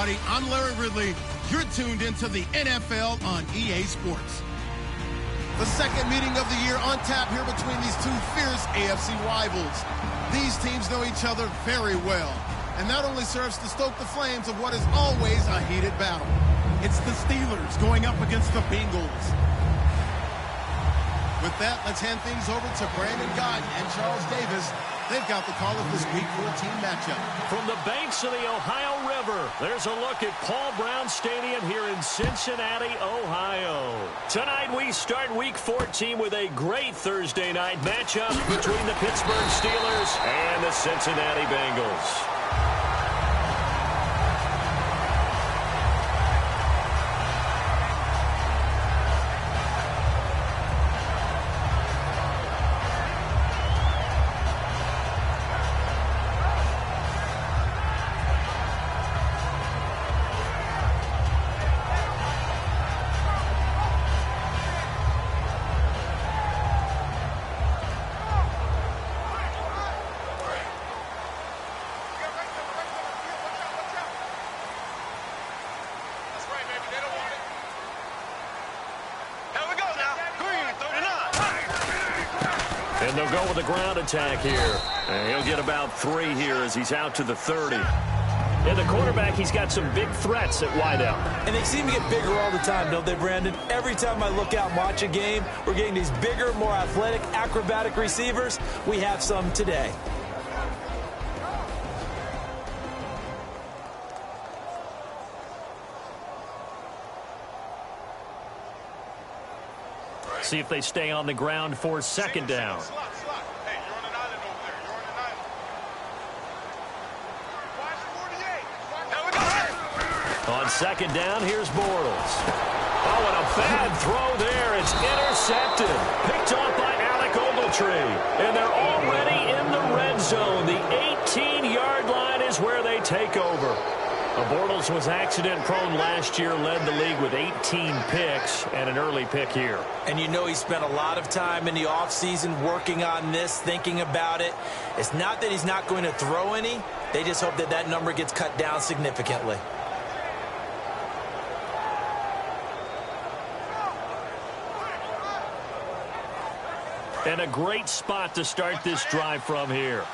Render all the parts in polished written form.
everybody. I'm Larry Ridley. You're tuned into the NFL on EA Sports. The second meeting of the year on tap here between these two fierce AFC rivals. These teams know each other very well, and that only serves to stoke the flames of what is always a heated battle. It's the Steelers going up against the Bengals. With that, let's hand things over to Brandon Guyton and Charles Davis. They've got the call of this Week 14 matchup. From the banks of the Ohio River, there's a look at Paul Brown Stadium here in Cincinnati, Ohio. Tonight we start Week 14 with a great Thursday night matchup between the Pittsburgh Steelers and the Cincinnati Bengals. And they'll go with a ground attack here. And he'll get about 3 here as he's out to the 30. And the quarterback, he's got some big threats at wideout. And they seem to get bigger all the time, don't they, Brandon? Every time I look out and watch a game, we're getting these bigger, more athletic, acrobatic receivers. We have some today. See if they stay on the ground for second down. Hey, you're on an island over there. You're on an island. Watch 48. Here we go. On second down, here's Bortles. Oh, and a bad throw there. It's intercepted. Picked off by Alec Ogletree. And they're already in the red zone. The 18-yard line is where they take over. Bortles was accident-prone last year, led the league with 18 picks and an early pick here. And you know he spent a lot of time in the offseason working on this, thinking about it. It's not that he's not going to throw any. They just hope that that number gets cut down significantly. And a great spot to start this drive from here.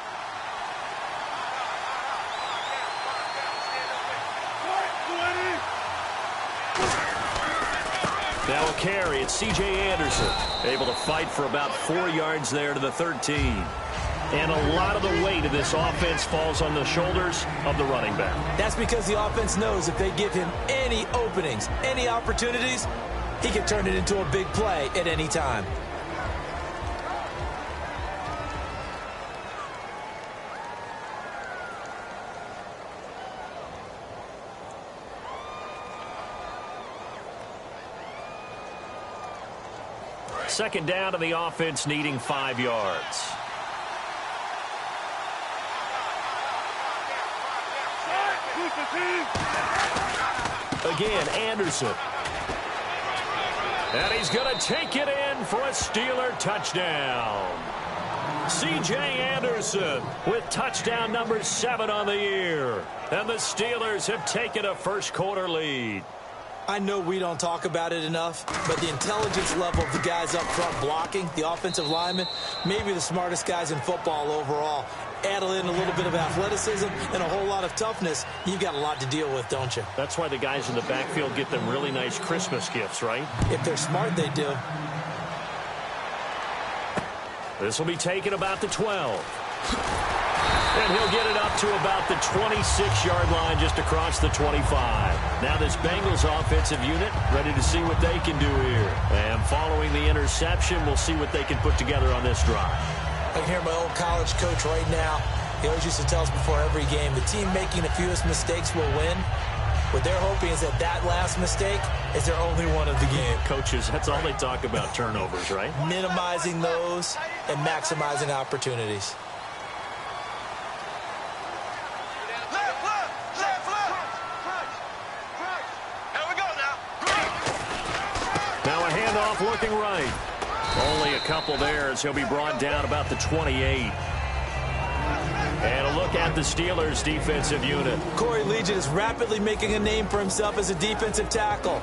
Now a carry, it's C.J. Anderson. Able to fight for about 4 yards there to the 13. And a lot of the weight of this offense falls on the shoulders of the running back. That's because the offense knows if they give him any openings, any opportunities, he can turn it into a big play at any time. Second down to the offense, needing 5 yards. Again, Anderson. And he's going to take it in for a Steeler touchdown. C.J. Anderson with touchdown number 7 on the year. And the Steelers have taken a first-quarter lead. I know we don't talk about it enough, but the intelligence level of the guys up front blocking, the offensive linemen, maybe the smartest guys in football overall. Add in a little bit of athleticism and a whole lot of toughness, you've got a lot to deal with, don't you? That's why the guys in the backfield get them really nice Christmas gifts, right? If they're smart, they do. This will be taken about the 12. And he'll get it up to about the 26-yard line just across the 25. Now this Bengals offensive unit ready to see what they can do here. And following the interception, we'll see what they can put together on this drive. I can hear my old college coach right now. He always used to tell us before every game, the team making the fewest mistakes will win. What they're hoping is that that last mistake is their only one of the game. Coaches, that's all they talk about, turnovers, right? Minimizing those and maximizing opportunities. Looking right. Only a couple there as he'll be brought down about the 28. And a look at the Steelers' defensive unit. Corey Legion is rapidly making a name for himself as a defensive tackle.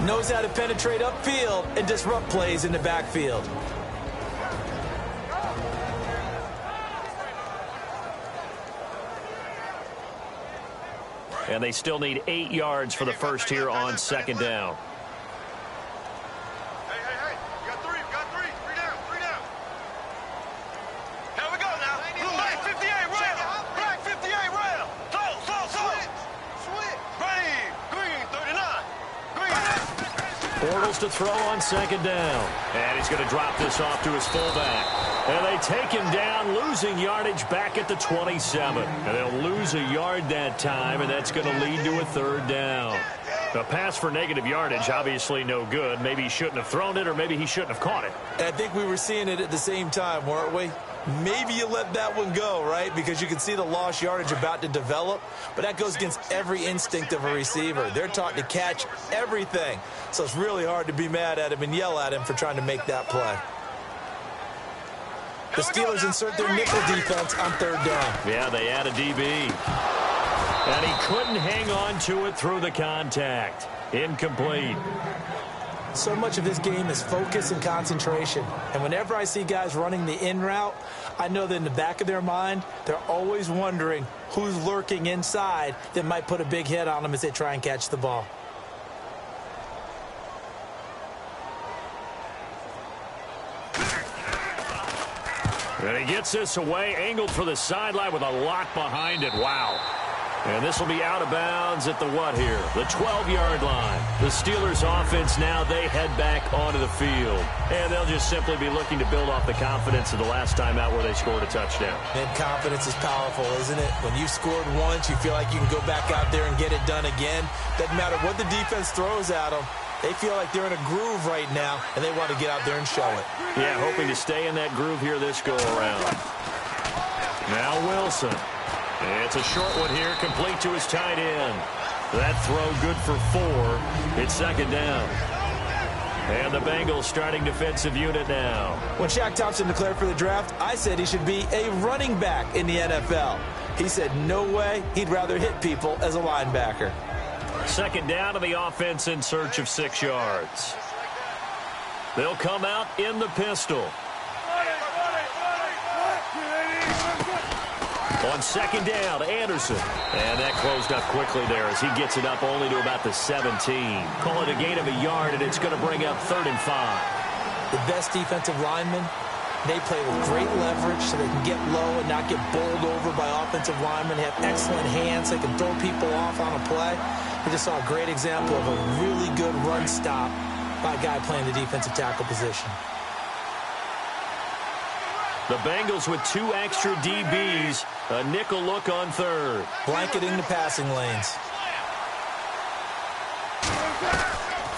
Knows how to penetrate upfield and disrupt plays in the backfield. And they still need 8 yards for the first here on second down. Hey. You got three. Three down. Here we go now. Black 58 rail. Black 58 rail. Slow. Switch. Green 39. Green. Bortles to throw on second down. And he's going to drop this off to his fullback. And they take him down, losing yardage back at the 27. And they'll lose a yard that time, and that's going to lead to a third down. A pass for negative yardage, obviously no good. Maybe he shouldn't have thrown it, or maybe he shouldn't have caught it. I think we were seeing it at the same time, weren't we? Maybe you let that one go, right? Because you can see the lost yardage about to develop. But that goes against every instinct of a receiver. They're taught to catch everything. So it's really hard to be mad at him and yell at him for trying to make that play. The Steelers insert their nickel defense on third down. Yeah, they add a DB. And he couldn't hang on to it through the contact. Incomplete. So much of this game is focus and concentration. And whenever I see guys running the in route, I know that in the back of their mind, they're always wondering who's lurking inside that might put a big hit on them as they try and catch the ball. And he gets this away, angled for the sideline with a lot behind it. Wow. And this will be out of bounds at the what here? The 12-yard line. The Steelers offense now, they head back onto the field. And they'll just simply be looking to build off the confidence of the last time out where they scored a touchdown. And confidence is powerful, isn't it? When you've scored once, you feel like you can go back out there and get it done again. Doesn't matter what the defense throws at them. They feel like they're in a groove right now, and they want to get out there and show it. Yeah, hoping to stay in that groove here this go-around. Now Wilson. It's a short one here, complete to his tight end. That throw good for 4. It's second down. And the Bengals starting defensive unit now. When Shaq Thompson declared for the draft, I said he should be a running back in the NFL. He said no way, he'd rather hit people as a linebacker. Second down to the offense in search of 6 yards. They'll come out in the pistol. On second down, Anderson. And that closed up quickly there as he gets it up only to about the 17. Call it a gain of a yard, and it's going to bring up 3rd and 5. The best defensive linemen, they play with great leverage so they can get low and not get bowled over by offensive linemen. They have excellent hands. They can throw people off on a play. We just saw a great example of a really good run stop by a guy playing the defensive tackle position. The Bengals with 2 extra DBs. A nickel look on third. Blanketing the passing lanes.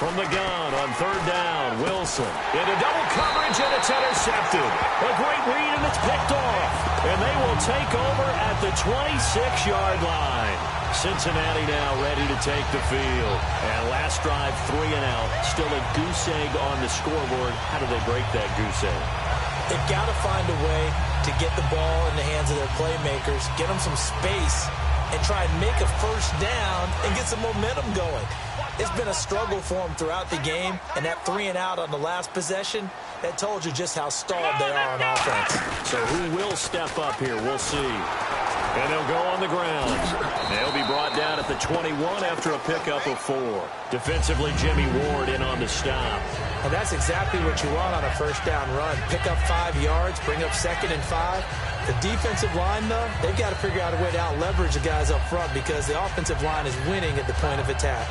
From the gun on third down, Wilson. Into double coverage, and it's intercepted. A great read, and it's picked off. And they will take over at the 26-yard line. Cincinnati now ready to take the field. And last drive, 3 and out. Still a goose egg on the scoreboard. How do they break that goose egg? They've got to find a way to get the ball in the hands of their playmakers, get them some space, and try and make a first down and get some momentum going. It's been a struggle for them throughout the game, and that 3 and out on the last possession, that told you just how stalled they are on offense. So who will step up here? We'll see. And they'll go on the ground. They'll be brought down at the 21 after a pickup of 4. Defensively, Jimmy Ward in on the stop. And that's exactly what you want on a first down run. Pick up 5 yards, bring up 2nd and 5. The defensive line, though, they've got to figure out a way to out-leverage the guys up front because the offensive line is winning at the point of attack.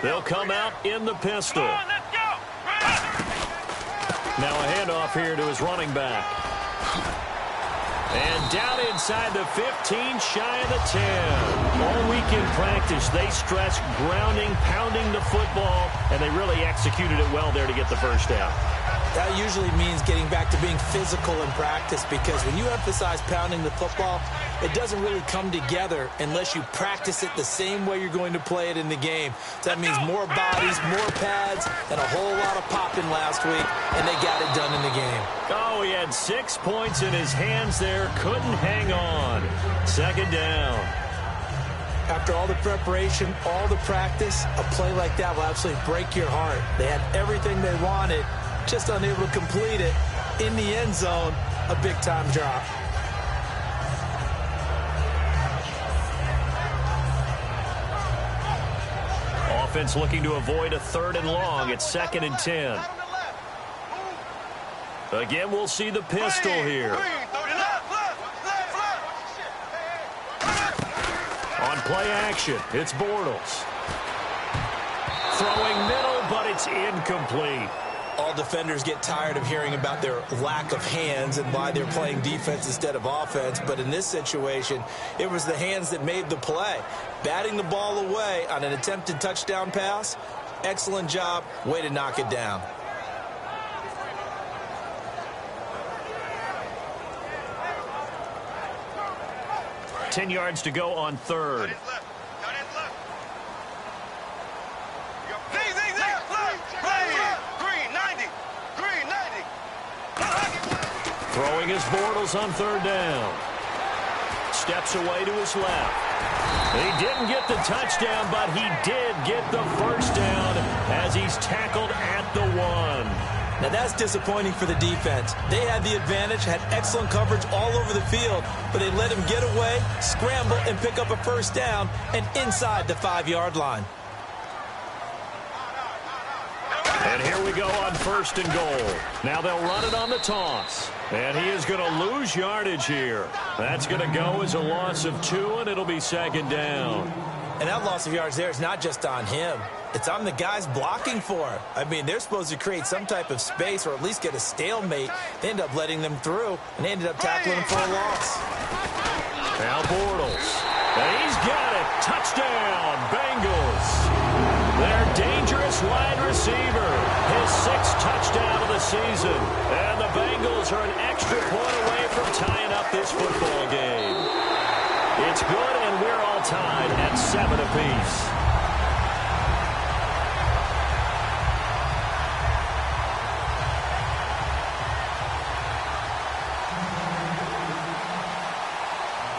They'll come out in the pistol. Now a handoff here to his running back. And down inside the 15, shy of the 10. All week in practice, they stress grounding, pounding the football, and they really executed it well there to get the first down. That usually means getting back to being physical in practice, because when you emphasize pounding the football, it doesn't really come together unless you practice it the same way you're going to play it in the game. So that means more bodies, more pads, and a whole lot of popping last week, and they got it done in the game. Oh, he had 6 points in his hands there. Couldn't hang on. Second down. After all the preparation, all the practice, a play like that will absolutely break your heart. They had everything they wanted, just unable to complete it. In the end zone, a big-time drop. Offense looking to avoid a 3rd and long. It's 2nd and 10. Again, we'll see the pistol here. On play action, it's Bortles. Throwing middle, but it's incomplete. All defenders get tired of hearing about their lack of hands and why they're playing defense instead of offense. But in this situation, it was the hands that made the play. Batting the ball away on an attempted touchdown pass, excellent job. Way to knock it down. $10 yards to go on 3rd. Throwing his Bortles on 3rd down. Steps away to his left. He didn't get the touchdown, but he did get the first down as he's tackled at the 1. Now that's disappointing for the defense. They had the advantage, had excellent coverage all over the field, but they let him get away, scramble, and pick up a first down, and inside the 5-yard line. And here we go on 1st and goal. Now they'll run it on the toss. And he is going to lose yardage here. That's going to go as a loss of 2, and it'll be 2nd down. And that loss of yards there is not just on him. It's on the guys blocking for him. I mean, they're supposed to create some type of space or at least get a stalemate. They end up letting them through, and they ended up tackling him for a loss. Now Bortles. And he's got it. Touchdown, Bengals. Their dangerous wide receiver. His 6th touchdown of the season. And the Bengals are an extra point away from tying up this football game. It's good, and we're all tied at 7 apiece.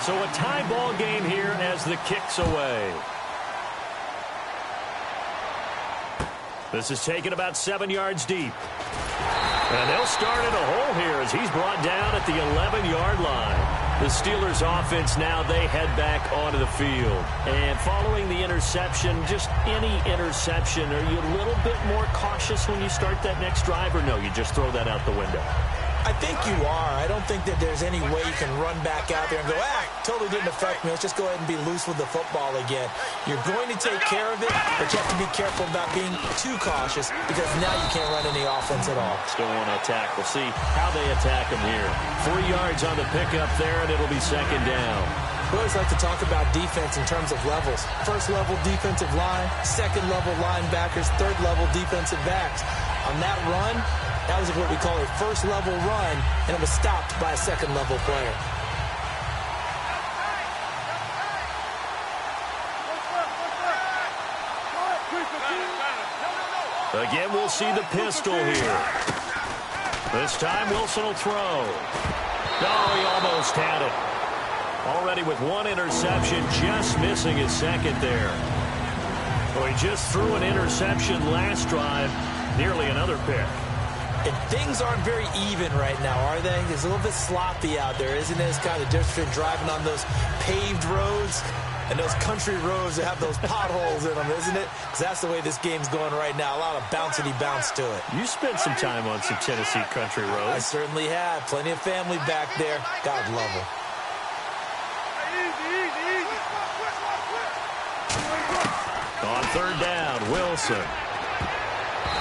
So a tie ball game here as the kick's away. This is taken about 7 yards deep. And they'll start at a hole here as he's brought down at the 11-yard line. The Steelers offense now, they head back onto the field. And following the interception, just any interception, are you a little bit more cautious when you start that next drive, or no, you just throw that out the window? I think you are. I don't think that there's any way you can run back out there and go, totally didn't affect me. Let's just go ahead and be loose with the football again. You're going to take care of it, but you have to be careful about being too cautious because now you can't run any offense at all. Still want to attack. We'll see how they attack him here. 3 yards on the pickup there, and it'll be 2nd down. We always like to talk about defense in terms of levels. 1st level defensive line, 2nd level linebackers, 3rd level defensive backs. On that run, that was what we call a 1st level run, and it was stopped by a 2nd level player. Again, we'll see the pistol here. This time, Wilson will throw. Oh, he almost had it. Already with 1 interception, just missing his 2nd there. Well, he just threw an interception last drive, nearly another pick. And things aren't very even right now, are they? It's a little bit sloppy out there, isn't it? It's kind of different between driving on those paved roads and those country roads that have those potholes in them, isn't it? Because that's the way this game's going right now. A lot of bouncy bounce to it. You spent some time on some Tennessee country roads. I certainly have. Plenty of family back there. God love them. On 3rd down, Wilson.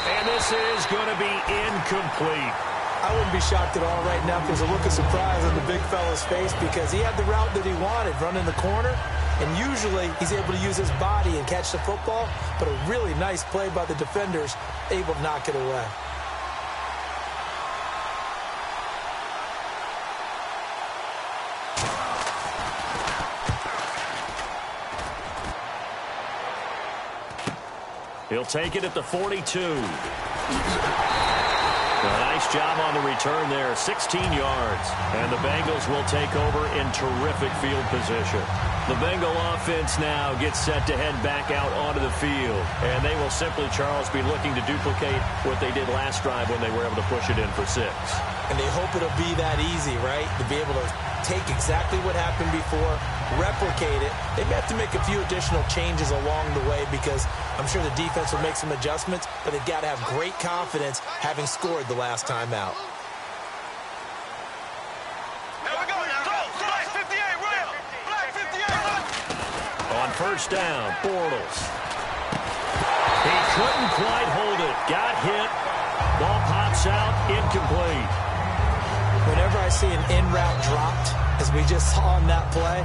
And this is going to be incomplete. I wouldn't be shocked at all right now if there's a look of surprise on the big fella's face because he had the route that he wanted, running the corner, and usually he's able to use his body and catch the football, but a really nice play by the defenders, able to knock it away. He'll take it at the 42. A nice job on the return there, 16 yards. And the Bengals will take over in terrific field position. The Bengal offense now gets set to head back out onto the field. And they will simply, Charles, be looking to duplicate what they did last drive when they were able to push it in for 6. And they hope it'll be that easy, right? To be able to take exactly what happened before, replicate it. They may have to make a few additional changes along the way because I'm sure the defense will make some adjustments, but they've got to have great confidence having scored the last time out. On first down, Bortles. He couldn't quite hold it. Got hit. Ball pops out, incomplete. Whenever I see an in-route dropped, as we just saw on that play,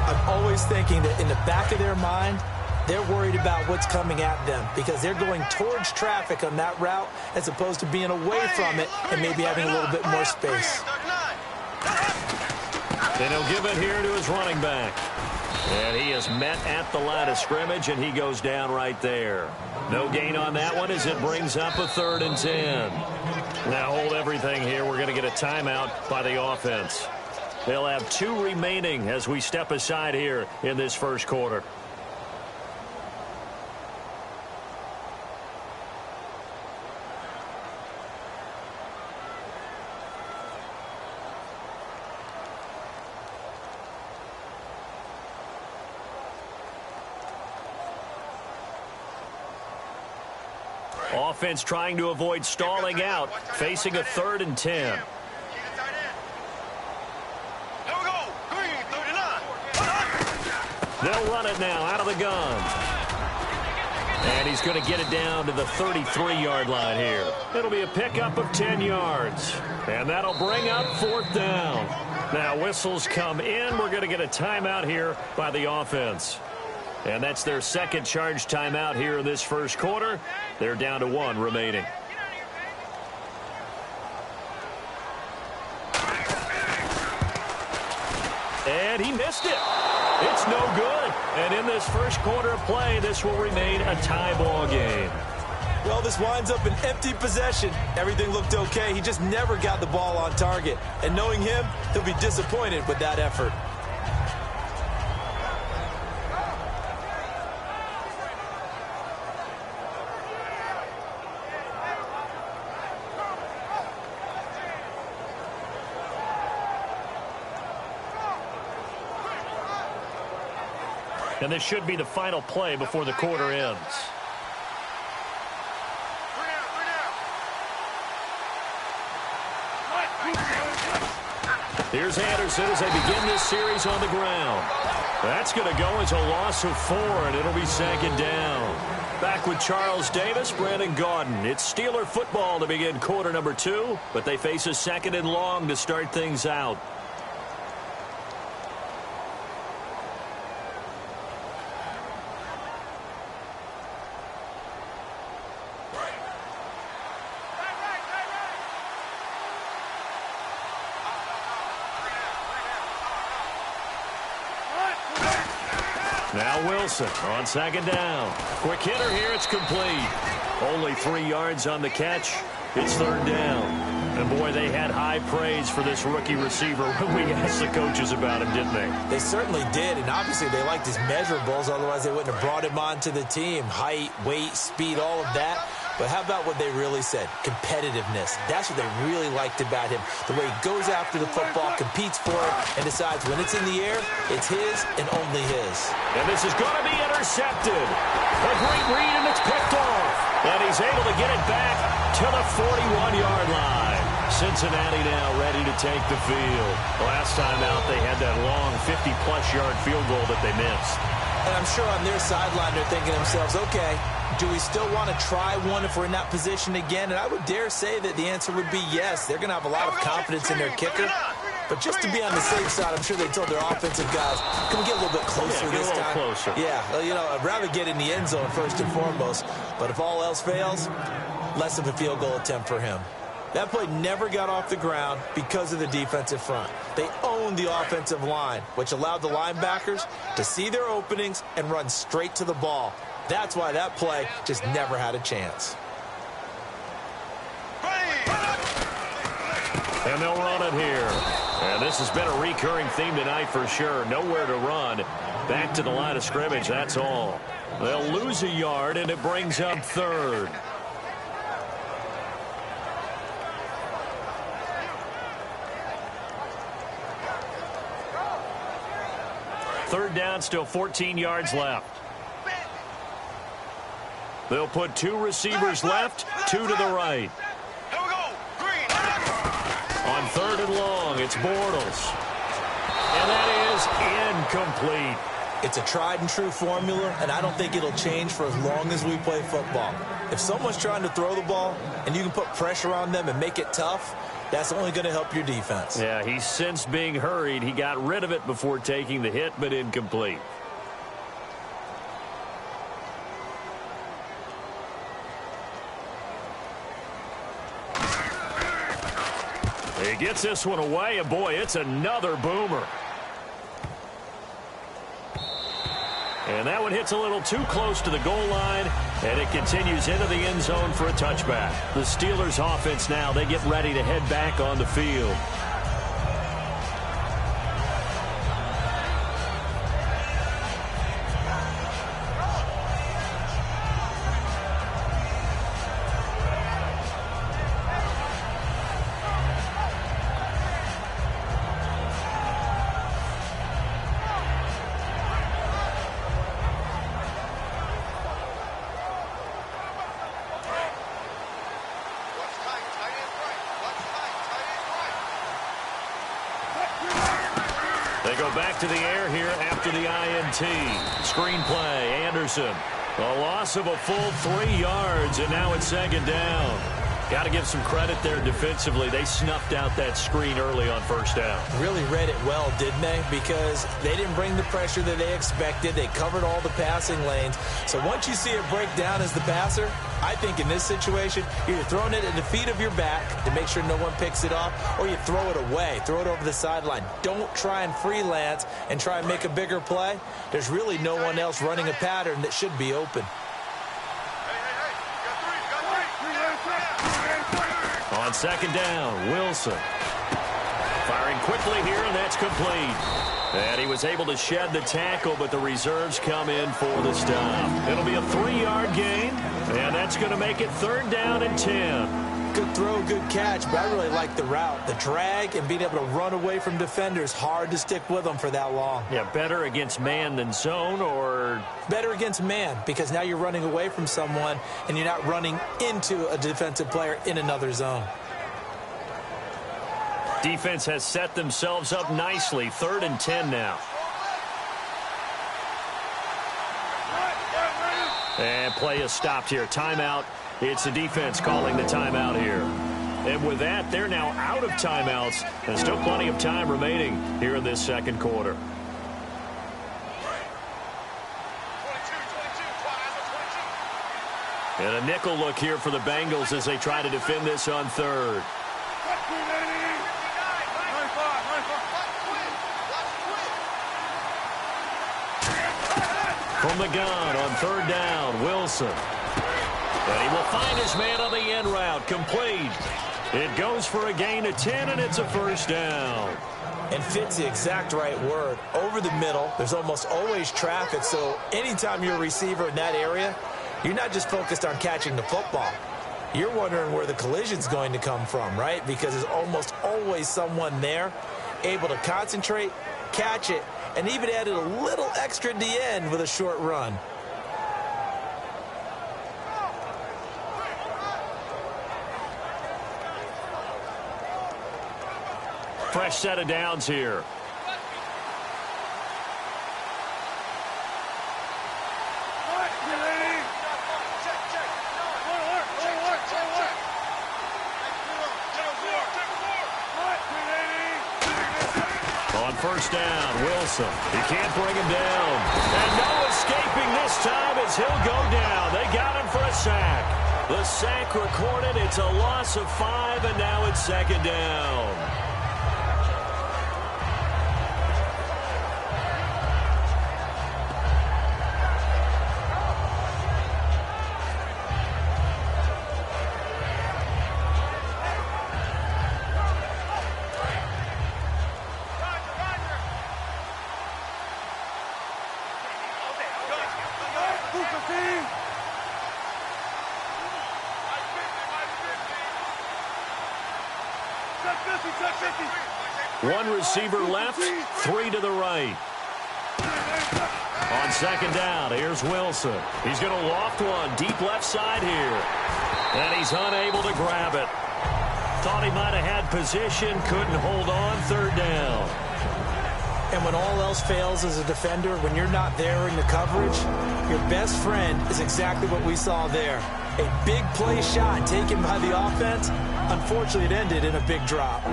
I'm always thinking that in the back of their mind, they're worried about what's coming at them because they're going towards traffic on that route as opposed to being away from it and maybe having a little bit more space. Then he'll give it here to his running back. And he is met at the line of scrimmage, and he goes down right there. No gain on that one as it brings up a 3rd and 10. Now hold everything here. We're going to get a timeout by the offense. They'll have 2 remaining as we step aside here in this first quarter. Offense trying to avoid stalling out, facing a 3rd and 10. They'll run it now out of the gun. And he's going to get it down to the 33-yard line here. It'll be a pickup of 10 yards. And that'll bring up 4th down. Now whistles come in. We're going to get a timeout here by the offense. And that's their second charge timeout here in this first quarter. They're down to 1 remaining. And he missed it. It's no good. And in this first quarter of play, this will remain a tie ball game. Well, this winds up an empty possession. Everything looked okay. He just never got the ball on target. And knowing him, he'll be disappointed with that effort. And this should be the final play before the quarter ends. Here's Anderson as they begin this series on the ground. That's going to go as a loss of 4, and it'll be 2nd down. Back with Charles Davis, Brandon Gaudin. It's Steeler football to begin quarter number 2, but they face a 2nd and long to start things out. Now Wilson on 2nd down. Quick hitter here. It's complete. Only 3 yards on the catch. It's 3rd down. And, boy, they had high praise for this rookie receiver when we asked the coaches about him, didn't they? They certainly did, and obviously they liked his measurables. Otherwise, they wouldn't have brought him onto the team. Height, weight, speed, all of that. But how about what they really said? Competitiveness. That's what they really liked about him. The way he goes after the football, competes for it, and decides when it's in the air, it's his and only his. And this is going to be intercepted. A great read, and it's picked off. And he's able to get it back to the 41-yard line. Cincinnati now ready to take the field. Last time out, they had that long 50-plus yard field goal that they missed. And I'm sure on their sideline they're thinking to themselves, okay, do we still want to try one if we're in that position again? And I would dare say that the answer would be yes. They're going to have a lot of confidence in their kicker. But just to be on the safe side, I'm sure they told their offensive guys, can we get a little bit closer this time? Closer. Yeah, well, you know, I'd rather get in the end zone first and foremost. But if all else fails, less of a field goal attempt for him. That play never got off the ground because of the defensive front. They owned the offensive line, which allowed the linebackers to see their openings and run straight to the ball. That's why that play just never had a chance. And they'll run it here. And this has been a recurring theme tonight for sure. Nowhere to run. Back to the line of scrimmage, that's all. They'll lose a yard, and it brings up third. Third down, still 14 yards left. They'll put 2 receivers left, 2 to the right. On third and long, it's Bortles. And that is incomplete. It's a tried and true formula, and I don't think it'll change for as long as we play football. If someone's trying to throw the ball and you can put pressure on them and make it tough, that's only going to help your defense. Yeah, he's since being hurried. He got rid of it before taking the hit, but incomplete. He gets this one away, and boy, it's another boomer. And that one hits a little too close to the goal line, and it continues into the end zone for a touchback. The Steelers offense now, they get ready to head back on the field. They go back to the air here after the INT. Screenplay, Anderson. A loss of a full 3 yards, and now it's second down. Got to give some credit there defensively. They snuffed out that screen early on first down. Really read it well, didn't they? Because they didn't bring the pressure that they expected. They covered all the passing lanes. So once you see it break down as the passer, I think in this situation, you're throwing it at the feet of your back to make sure no one picks it off, or you throw it away, throw it over the sideline. Don't try and freelance and try and make a bigger play. There's really no one else running a pattern that should be open. On second down, Wilson. Firing quickly here, and that's complete. And he was able to shed the tackle, but the reserves come in for the stop. It'll be a 3-yard gain, and that's going to make it third down and 10. Good throw, good catch, but I really like the route. The drag and being able to run away from defenders, hard to stick with them for that long. Yeah, better against man than zone, or? Better against man, because now you're running away from someone and you're not running into a defensive player in another zone. Defense has set themselves up nicely. Third and 10 now. And play is stopped here. Timeout. It's the defense calling the timeout here. And with that, they're now out of timeouts. And still plenty of time remaining here in this second quarter. And a nickel look here for the Bengals as they try to defend this on third. From the gun on third down, Wilson. And he will find his man on the end route, complete. It goes for a gain of 10, and it's a first down. And fits the exact right word. Over the middle, there's almost always traffic, so anytime you're a receiver in that area, you're not just focused on catching the football. You're wondering where the collision's going to come from, right? Because there's almost always someone there able to concentrate, catch it, and even added a little extra at the end with a short run. Fresh set of downs here. On first down, Wilson. He can't bring him down. And no escaping this time as he'll go down. They got him for a sack. The sack recorded. It's a loss of 5, and now it's second down. One receiver left, 3 to the right. On second down, here's Wilson. He's going to loft one deep left side here. And he's unable to grab it. Thought he might have had position, couldn't hold on, third down. And when all else fails as a defender, when you're not there in the coverage, your best friend is exactly what we saw there. A big play shot taken by the offense. Unfortunately, it ended in a big drop.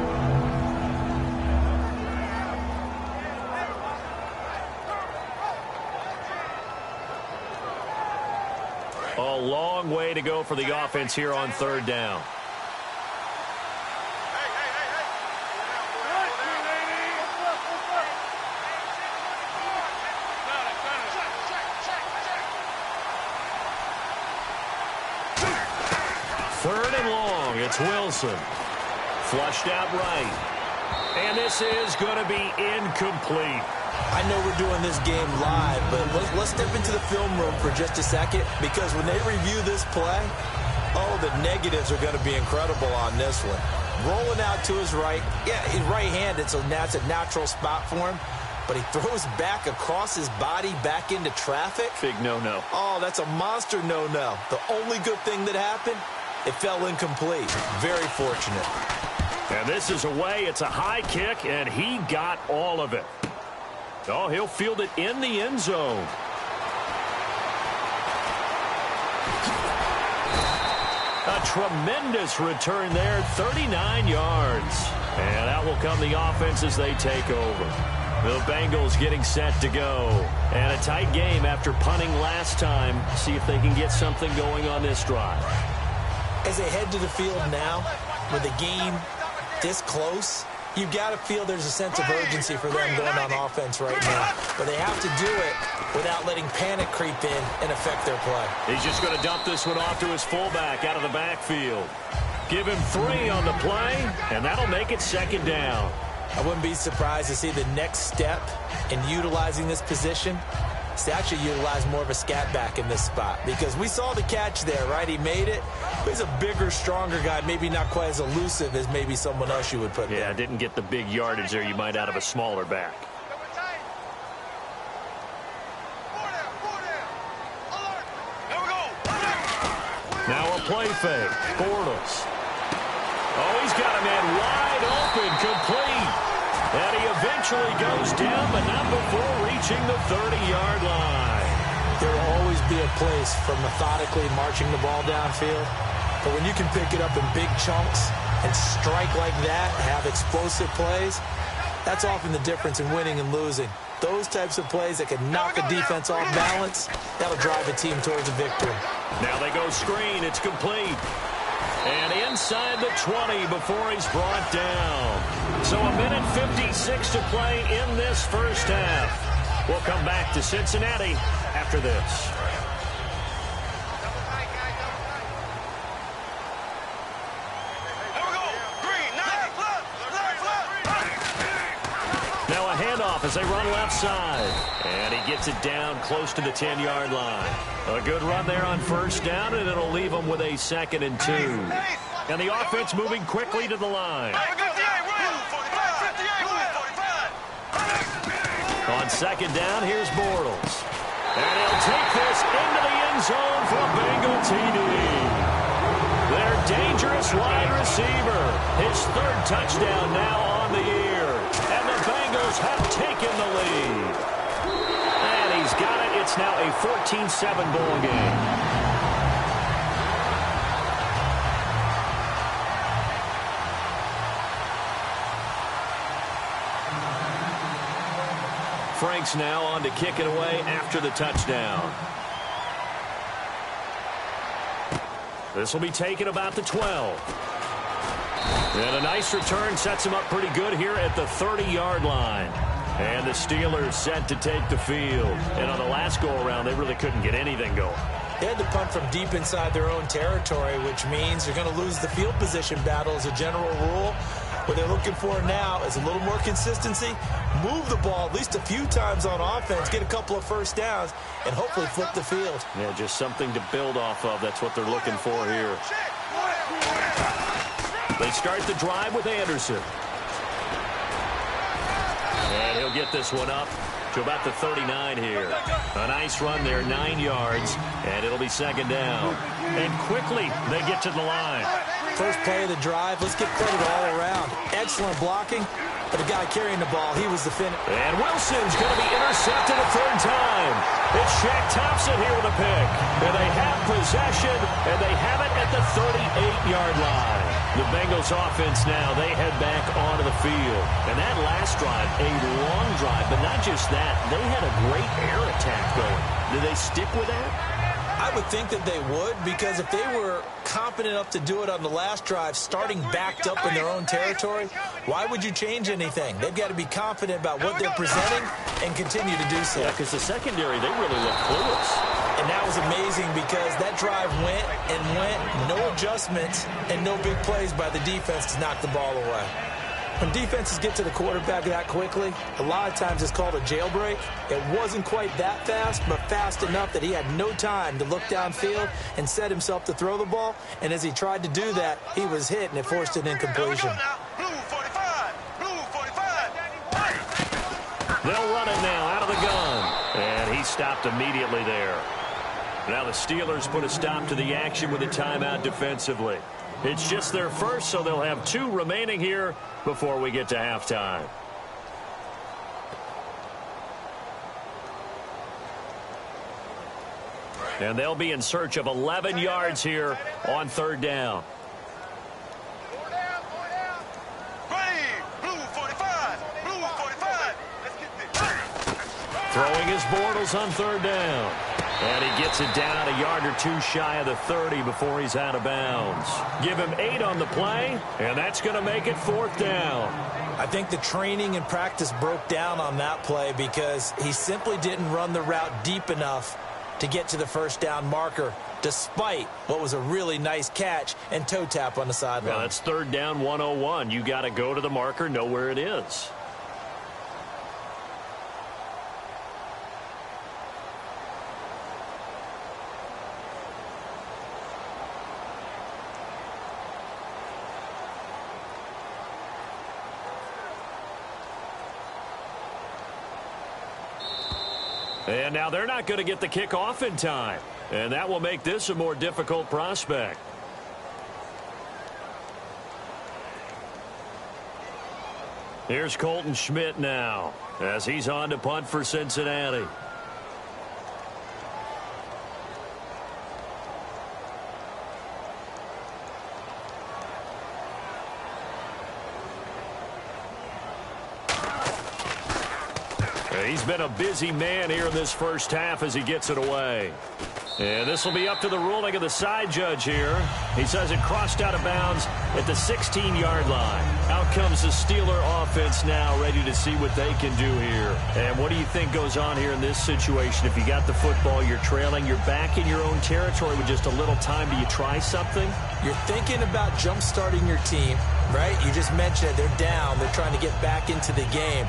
A long way to go for the offense here on third down. Third and long, it's Wilson. Flushed out right. And this is going to be incomplete. I know we're doing this game live, but let's step into the film room for just a second, because when they review this play, oh, the negatives are going to be incredible on this one. Rolling out to his right. Yeah, he's right-handed, so that's a natural spot for him. But he throws back across his body back into traffic. Big no-no. Oh, that's a monster no-no. The only good thing that happened, it fell incomplete. Very fortunate. And this is away. It's a high kick, and he got all of it. Oh, he'll field it in the end zone. A tremendous return there, 39 yards. And out will come the offense as they take over. The Bengals getting set to go. And a tight game after punting last time. See if they can get something going on this drive. As they head to the field now, with the game this close, you've got to feel there's a sense of urgency for them going on offense right now. But they have to do it without letting panic creep in and affect their play. He's just going to dump this one off to his fullback out of the backfield. Give him 3 on the play, and that'll make it second down. I wouldn't be surprised to see the next step in utilizing this position is to actually utilize more of a scat back in this spot, because we saw the catch there, right? He made it. He's a bigger, stronger guy, maybe not quite as elusive as maybe someone else you would put there. Yeah, didn't get the big yardage there you might out of a smaller back. Now a play fake. Bortles. Oh, he's got a man wide open, complete. And he eventually goes down, but not before reaching the 30-yard line. There will always be a place for methodically marching the ball downfield. But when you can pick it up in big chunks and strike like that, have explosive plays, that's often the difference in winning and losing. Those types of plays that can knock a defense off balance, that'll drive a team towards a victory. Now they go screen. It's complete. And inside the 20 before he's brought down. So 1:56 to play in this first half. We'll come back to Cincinnati after this. Now a handoff as they run left side. And he gets it down close to the 10-yard line. A good run there on first down, and it'll leave them with a 2nd and 2. And the offense moving quickly to the line. On second down, here's Bortles. And he'll take this into the end zone for a Bengal TD. Their dangerous wide receiver. His 3rd touchdown now on the year. And the Bengals have taken the lead. And he's got it. It's now a 14-7 ball game. Frank's now on to kick it away after the touchdown. This will be taken about the 12. And a nice return sets him up pretty good here at the 30-yard line. And the Steelers set to take the field. And on the last go-around, they really couldn't get anything going. They had to punt from deep inside their own territory, which means you're going to lose the field position battle as a general rule. What they're looking for now is a little more consistency, move the ball at least a few times on offense, get a couple of first downs, and hopefully flip the field. Yeah, just something to build off of. That's what they're looking for here. They start the drive with Anderson. And he'll get this one up to about the 39 here. A nice run there, 9 yards, and it'll be second down. And quickly they get to the line. First play of the drive, let's give credit all around. Excellent blocking, but the guy carrying the ball, he was the finish. And Wilson's going to be intercepted a third time. It's Shaq Thompson here with a pick. And they have possession, and they have it at the 38-yard line. The Bengals offense now, they head back onto the field. And that last drive, a long drive, but not just that, they had a great air attack going. Did they stick with that? I would think that they would, because if they were confident enough to do it on the last drive, starting backed up in their own territory, why would you change anything? They've got to be confident about what they're presenting and continue to do so. Yeah, because the secondary, they really look clueless. And that was amazing because that drive went and went, no adjustments and no big plays by the defense to knock the ball away. When defenses get to the quarterback that quickly, a lot of times it's called a jailbreak. It wasn't quite that fast, but fast enough that he had no time to look downfield and set himself to throw the ball. And as he tried to do that, he was hit, and it forced an incompletion. They'll run it now out of the gun. And he stopped immediately there. Now the Steelers put a stop to the action with a timeout defensively. It's just their first, so they'll have 2 remaining here before we get to halftime. And they'll be in search of 11 yards here on third down. Throwing his Bortles on third down. And he gets it down a yard or 2 shy of the 30 before he's out of bounds. Give him 8 on the play, and that's going to make it fourth down. I think the training and practice broke down on that play because he simply didn't run the route deep enough to get to the first down marker, despite what was a really nice catch and toe tap on the sideline. Well, that's third down 101. You got to go to the marker, know where it is. And now they're not going to get the kickoff in time. And that will make this a more difficult prospect. Here's Colton Schmidt now as he's on to punt for Cincinnati. He's been a busy man here in this first half as he gets it away. And this will be up to the ruling of the side judge here. He says it crossed out of bounds at the 16-yard line. Out comes the Steeler offense now, ready to see what they can do here. And what do you think goes on here in this situation? If you got the football, you're trailing, you're back in your own territory with just a little time. Do you try something? You're thinking about jump-starting your team, right? You just mentioned it. They're down. They're trying to get back into the game.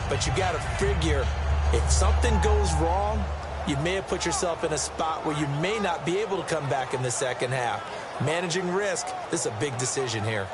But you got to figure, if something goes wrong, you may have put yourself in a spot where you may not be able to come back in the second half. Managing risk, this is a big decision here.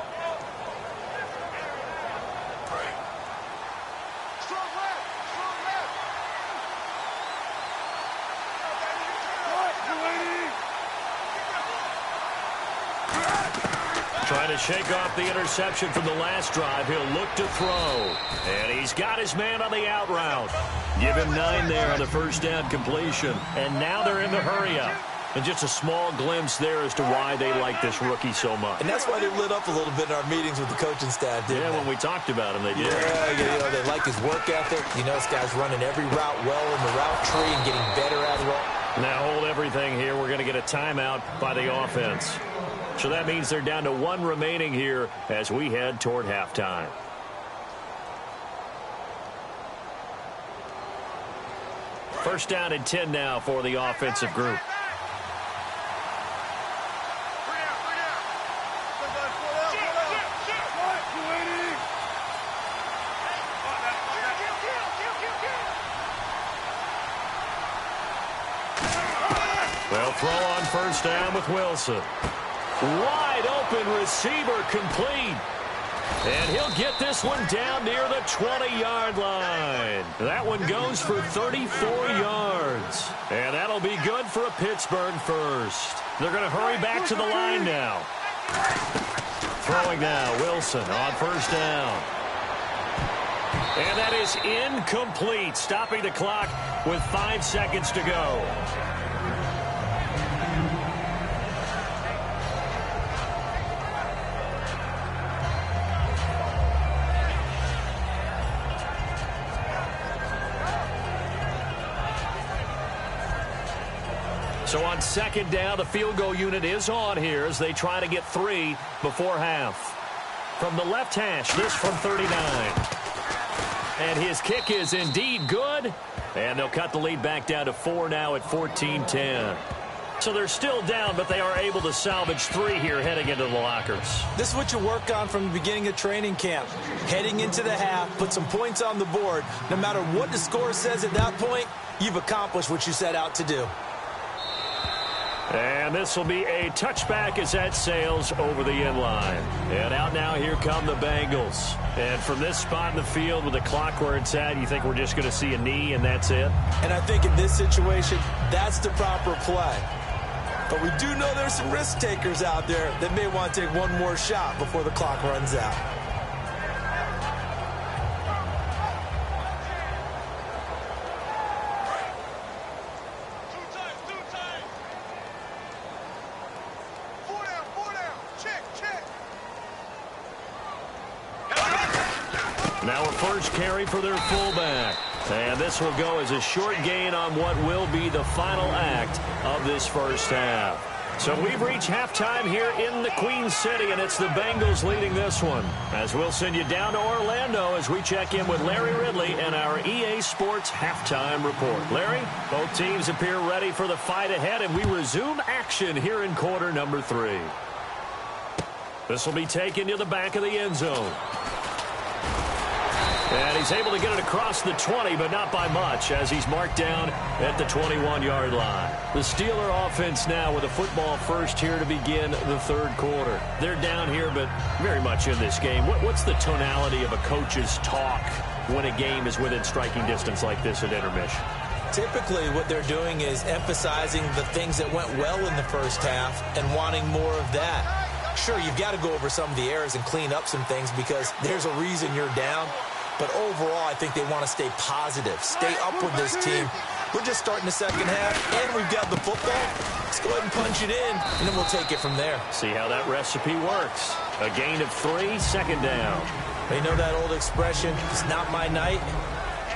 Trying to shake off the interception from the last drive. He'll look to throw. And he's got his man on the out route. Give him 9 there on the first down completion. And now they're in the hurry-up. And just a small glimpse there as to why they like this rookie so much. And that's why they lit up a little bit in our meetings with the coaching staff, didn't they? When we talked about him, they did. Yeah, they like his work ethic. You know, this guy's running every route well in the route tree and getting better at it. Now hold everything here. We're going to get a timeout by the offense. So that means they're down to 1 remaining here as we head toward halftime. First down and 10 now for the offensive group. They'll throw on first down with Wilson. Wide open receiver complete. And he'll get this one down near the 20-yard line. That one goes for 34 yards. And that'll be good for a Pittsburgh first. They're going to hurry back to the line now. Throwing now, Wilson on first down. And that is incomplete, stopping the clock with 5 seconds to go. So on second down, the field goal unit is on here as they try to get 3 before half. From the left hash, this from 39. And his kick is indeed good. And they'll cut the lead back down to 4 now at 14-10. So they're still down, but they are able to salvage 3 here heading into the lockers. This is what you work on from the beginning of training camp. Heading into the half, put some points on the board. No matter what the score says at that point, you've accomplished what you set out to do. And this will be a touchback as that sails over the inline. And out now, here come the Bengals. And from this spot in the field with the clock where it's at, you think we're just going to see a knee and that's it? And I think in this situation, that's the proper play. But we do know there's some risk takers out there that may want to take one more shot before the clock runs out. Now a first carry for their fullback. And this will go as a short gain on what will be the final act of this first half. So we've reached halftime here in the Queen City, and it's the Bengals leading this one. As we'll send you down to Orlando as we check in with Larry Ridley and our EA Sports halftime report. Larry, both teams appear ready for the fight ahead, and we resume action here in quarter number 3. This will be taken to the back of the end zone. And he's able to get it across the 20, but not by much, as he's marked down at the 21-yard line. The Steeler offense now with a football first here to begin the third quarter. They're down here, but very much in this game. What's the tonality of a coach's talk when a game is within striking distance like this at intermission? Typically, what they're doing is emphasizing the things that went well in the first half and wanting more of that. Sure, you've got to go over some of the errors and clean up some things because there's a reason you're down. But overall, I think they want to stay positive, stay up with this team. We're just starting the second half, and we've got the football. Let's go ahead and punch it in, and then we'll take it from there. See how that recipe works. A gain of 3, second down. You know that old expression, it's not my night?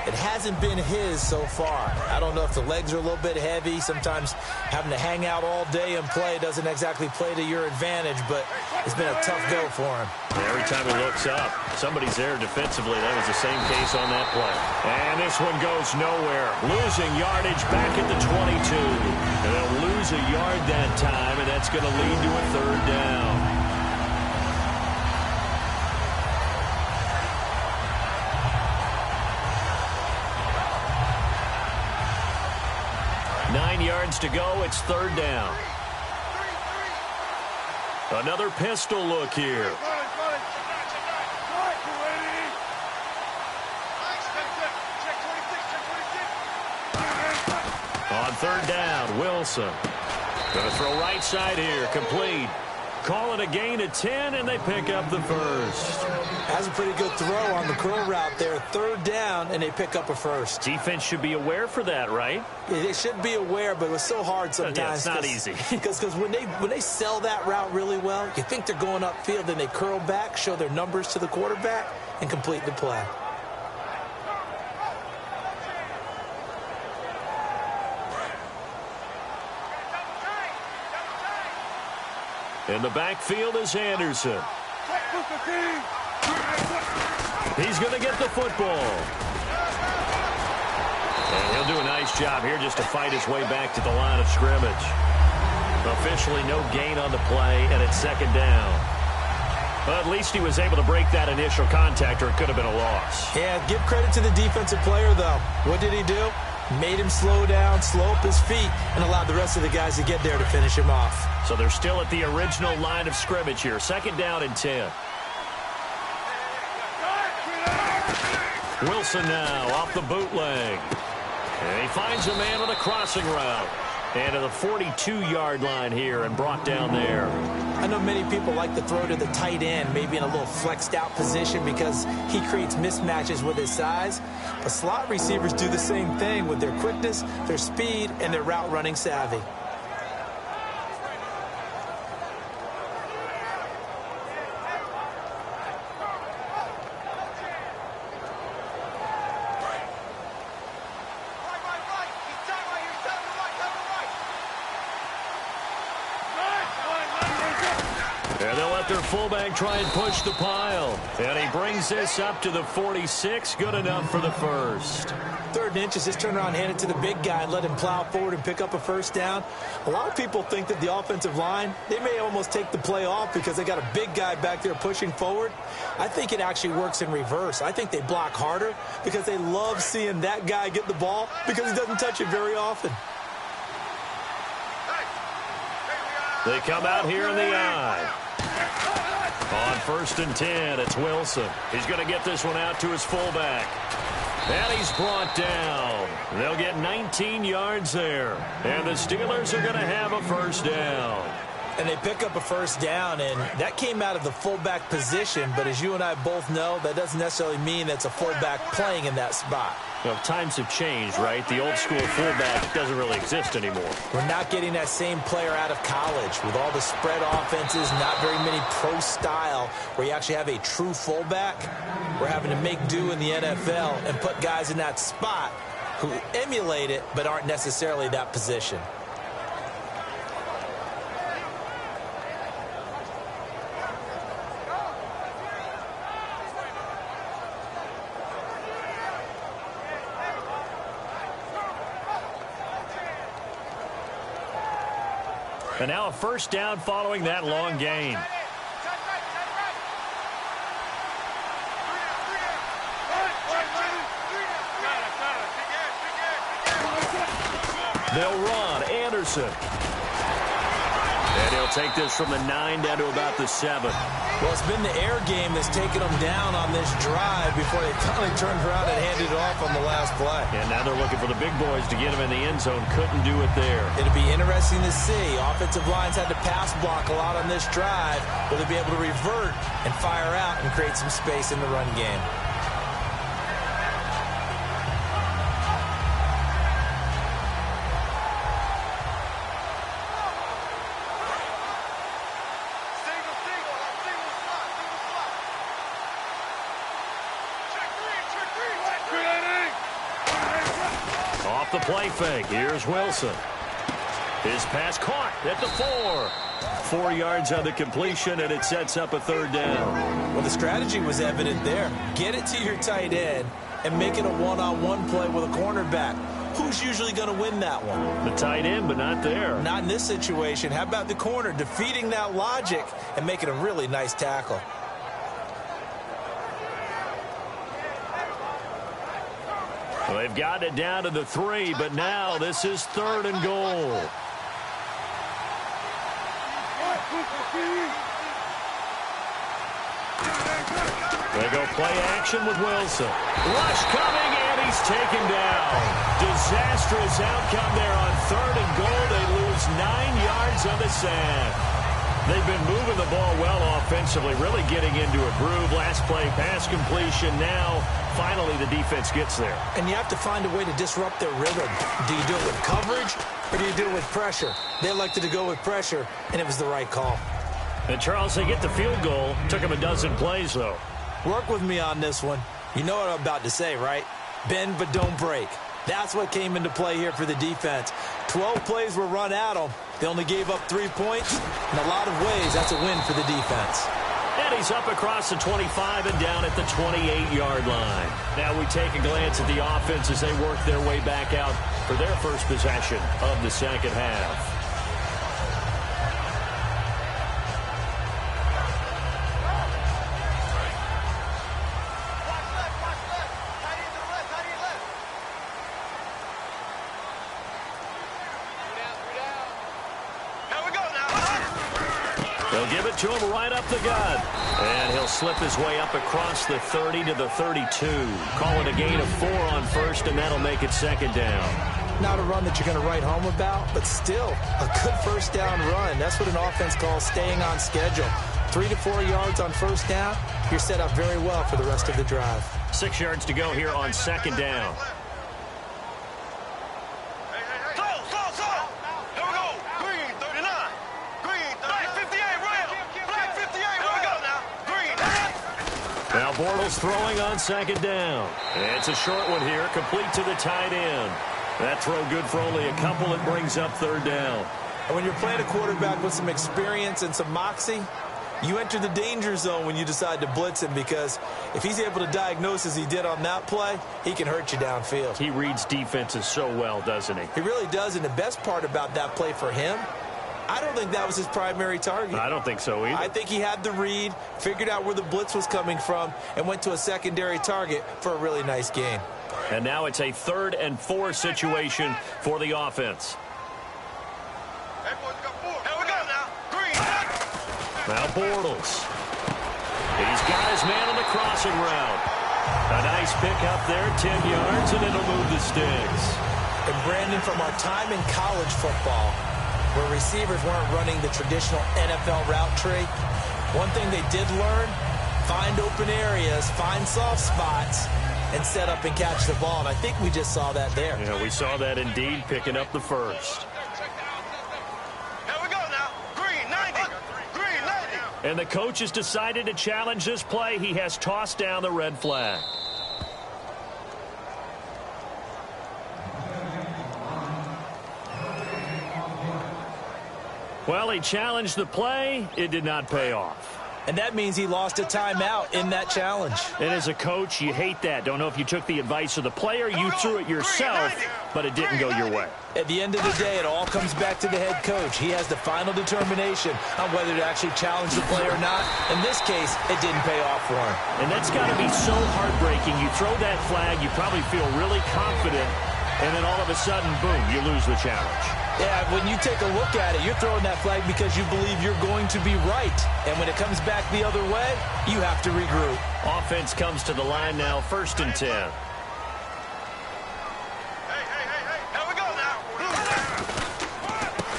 It hasn't been his so far. I don't know if the legs are a little bit heavy. Sometimes having to hang out all day and play doesn't exactly play to your advantage, but it's been a tough go for him. Every time he looks up, somebody's there defensively. That was the same case on that play. And this one goes nowhere. Losing yardage back at the 22. And they'll lose a yard that time, and that's going to lead to a third down. Nine yards to go. It's third down. Another pistol look here. On third down, Wilson. Going to throw right side here. Complete. Call it a gain of 10, and they pick up the first. That's a pretty good throw on the curl route there. Third down, and they pick up a first. Defense should be aware for that, right? Yeah, they should be aware, but it was so hard sometimes. Yeah, it's not easy. Because when they sell that route really well, you think they're going upfield, then they curl back, show their numbers to the quarterback, and complete the play. In the backfield is Anderson. He's going to get the football. And he'll do a nice job here just to fight his way back to the line of scrimmage. Officially no gain on the play, and it's second down. Well, at least he was able to break that initial contact, or it could have been a loss. Yeah, give credit to the defensive player, though. What did he do? Made him slow down, slow up his feet, and allowed the rest of the guys to get there to finish him off. So they're still at the original line of scrimmage here. 2nd down and 10. Wilson now off the bootleg. And he finds a man on a crossing route. And to the 42-yard line here and brought down there. I know many people like to throw to the tight end, maybe in a little flexed out position because he creates mismatches with his size. But slot receivers do the same thing with their quickness, their speed, and their route running savvy. And they'll let their fullback try and push the pile. And he brings this up to the 46. Good enough for the first. 3rd and inches, just turn around, hand it to the big guy, and let him plow forward and pick up a first down. A lot of people think that the offensive line, they may almost take the play off because they got a big guy back there pushing forward. I think it actually works in reverse. I think they block harder because they love seeing that guy get the ball because he doesn't touch it very often. They come out here in the eye. On 1st and 10, it's Wilson. He's going to get this one out to his fullback. And he's brought down. They'll get 19 yards there. And the Steelers are going to have a first down. And they pick up a first down, and that came out of the fullback position. But as you and I both know, that doesn't necessarily mean that's a fullback playing in that spot. Well, times have changed, right? The old school fullback doesn't really exist anymore. We're not getting that same player out of college with all the spread offenses, not very many pro style where you actually have a true fullback. We're having to make do in the NFL and put guys in that spot who emulate it but aren't necessarily that position. And now a first down following that long gain. They'll run. Anderson. And he'll take this from the 9 down to about the 7. Well, it's been the air game that's taken them down on this drive before they finally turned around and handed it off on the last play. And now they're looking for the big boys to get him in the end zone. Couldn't do it there. It'll be interesting to see. Offensive lines had to pass block a lot on this drive. Will they be able to revert and fire out and create some space in the run game? The play fake. Here's Wilson. His pass caught at the 4. 4 yards on the completion, and it sets up a 3rd down. Well, the strategy was evident there. Get it to your tight end and make it a one-on-one play with a cornerback. Who's usually going to win that one? The tight end, but not there. Not in this situation. How about the corner defeating that logic and making a really nice tackle? Well, they've gotten it down to the 3, but now this is 3rd and goal. They go play action with Wilson. Rush coming, and he's taken down. Disastrous outcome there on 3rd and goal. They lose 9 yards on the sack. They've been moving the ball well offensively, really getting into a groove. Last play, pass completion. Now, finally, the defense gets there. And you have to find a way to disrupt their rhythm. Do you do it with coverage, or do you do it with pressure? They elected to go with pressure, and it was the right call. And, Charles, they get the field goal. Took them a dozen plays, though. Work with me on this one. You know what I'm about to say, right? Bend but don't break. That's what came into play here for the defense. 12 plays were run at them. They only gave up 3 points. In a lot of ways, that's a win for the defense. And he's up across the 25 and down at the 28-yard line. Now we take a glance at the offense as they work their way back out for their first possession of the second half. give it to him right up the gut. And he'll slip his way up across the 30 to the 32. Call it a gain of 4 on first, and that'll make it second down. Not a run that you're going to write home about, but still a good first down run. That's what an offense calls staying on schedule. 3 to 4 yards on first down, you're set up very well for the rest of the drive. 6 yards to go here on second down. Now Bortles throwing on second down. It's a short one here, complete to the tight end. That throw good for only a couple. It brings up third down. And when you're playing a quarterback with some experience and some moxie, you enter the danger zone when you decide to blitz him, because if he's able to diagnose as he did on that play, he can hurt you downfield. He reads defenses so well, doesn't he? He really does, and the best part about that play for him, I don't think that was his primary target. I don't think so either. I think he had the read, figured out where the blitz was coming from, and went to a secondary target for a really nice gain. And now it's a 3rd and 4 situation for the offense. Now Bortles. He's got his man on the crossing route. A nice pick up there, 10 yards, and it'll move the sticks. And Brandon, from our time in college football, where receivers weren't running the traditional NFL route tree, one thing they did learn, find open areas, find soft spots, and set up and catch the ball. And I think we just saw that there. Yeah, we saw that indeed, picking up the first. Here we go now. Green 90. Green 90. And the coach has decided to challenge this play. He has tossed down the red flag. Well, he challenged the play. It did not pay off. And that means he lost a timeout in that challenge. And as a coach, you hate that. Don't know if you took the advice of the player, you threw it yourself, but it didn't go your way. At the end of the day, it all comes back to the head coach. He has the final determination on whether to actually challenge the play or not. In this case, it didn't pay off for him. And that's got to be so heartbreaking. You throw that flag, you probably feel really confident, and then all of a sudden, boom, you lose the challenge. Yeah, when you take a look at it, you're throwing that flag because you believe you're going to be right. And when it comes back the other way, you have to regroup. Offense comes to the line now, 1st and 10. Hey, here we go now.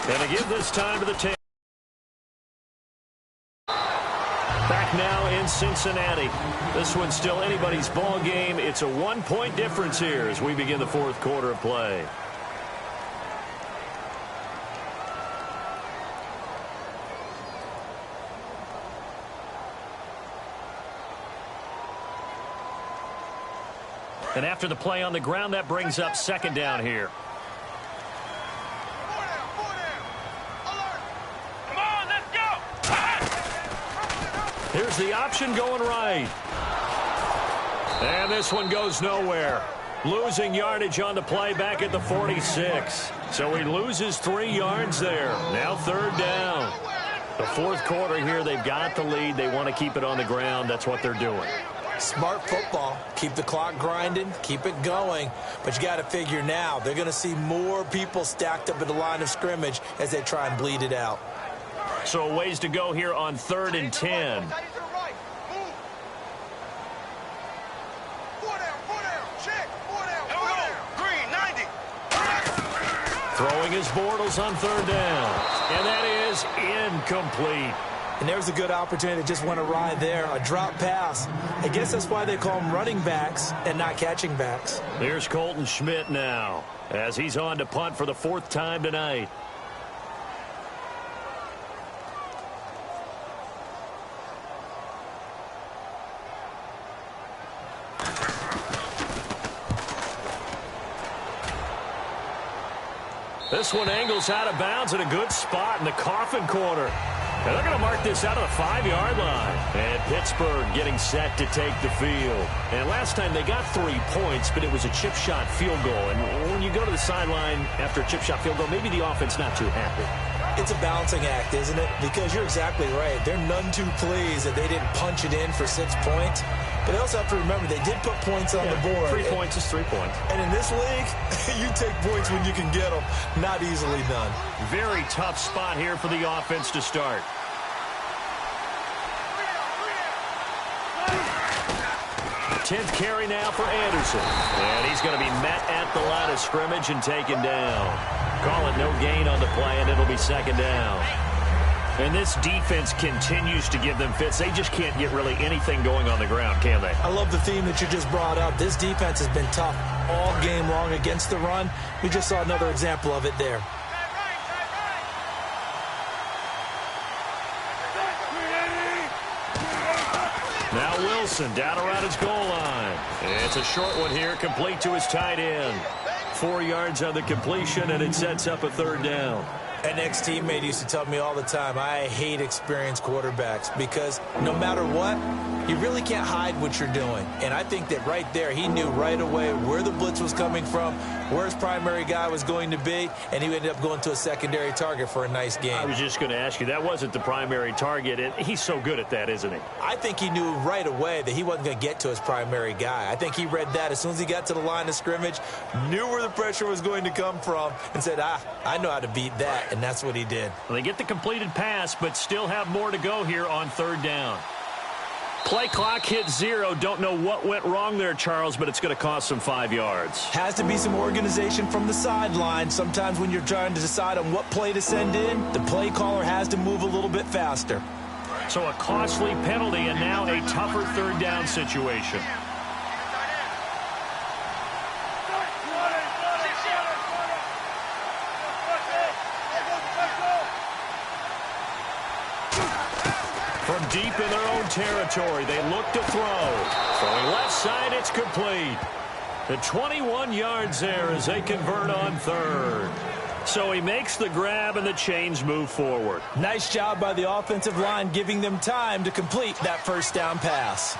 And they give this time to the 10. Back now in Cincinnati. This one's still anybody's ball game. It's a 1-point difference here as we begin the 4th quarter of play. And after the play on the ground, that brings up second down here. Come on, let's go. Here's the option going right. And this one goes nowhere. Losing yardage on the play back at the 46. So he loses 3 yards there. Now 3rd down. The 4th quarter here, they've got the lead. They want to keep it on the ground. That's what they're doing. Smart football. Keep the clock grinding. Keep it going. But you got to figure now, they're going to see more people stacked up at the line of scrimmage as they try and bleed it out. So a ways to go here on 3rd and 10. Throwing his Bortles on 3rd down. And that is incomplete. And there's a good opportunity to just went awry there. A drop pass. I guess that's why they call them running backs and not catching backs. Here's Colton Schmidt now as he's on to punt for the 4th time tonight. This one angles out of bounds in a good spot in the coffin corner. And they're going to mark this out of the 5-yard line. And Pittsburgh getting set to take the field. And last time they got 3 points, but it was a chip shot field goal. And when you go to the sideline after a chip shot field goal, maybe the offense not too happy. It's a balancing act, isn't it? Because you're exactly right. They're none too pleased that they didn't punch it in for 6 points. But they also have to remember they did put points on the board. 3 points is 3 points. And in this league, you take points when you can get them. Not easily done. Very tough spot here for the offense to start. 10th carry now for Anderson. And he's going to be met at the line of scrimmage and taken down. Call it no gain on the play, and it'll be second down. And this defense continues to give them fits. They just can't get really anything going on the ground, can they? I love the theme that you just brought up. This defense has been tough all game long against the run. We just saw another example of it there. Now Wilson down around his goal line. It's a short one here, complete to his tight end. 4 yards on the completion, and it sets up a third down. An ex-teammate used to tell me all the time, I hate experienced quarterbacks because no matter what, you really can't hide what you're doing. And I think that right there, he knew right away where the blitz was coming from, where his primary guy was going to be, and he ended up going to a secondary target for a nice game. I was just going to ask you, that wasn't the primary target. He's so good at that, isn't he? I think he knew right away that he wasn't going to get to his primary guy. I think he read that as soon as he got to the line of scrimmage, knew where the pressure was going to come from, and said, I know how to beat that. And that's what he did. Well, they get the completed pass, but still have more to go here on third down. Play clock hit 0. Don't know what went wrong there, Charles, but it's going to cost them 5 yards. Has to be some organization from the sideline. Sometimes when you're trying to decide on what play to send in, the play caller has to move a little bit faster. So a costly penalty and now a tougher third down situation. From deep in their own territory, they look to throw. Throwing left side, it's complete. The 21 yards there as they convert on third. So he makes the grab and the chains move forward. Nice job by the offensive line giving them time to complete that first down pass.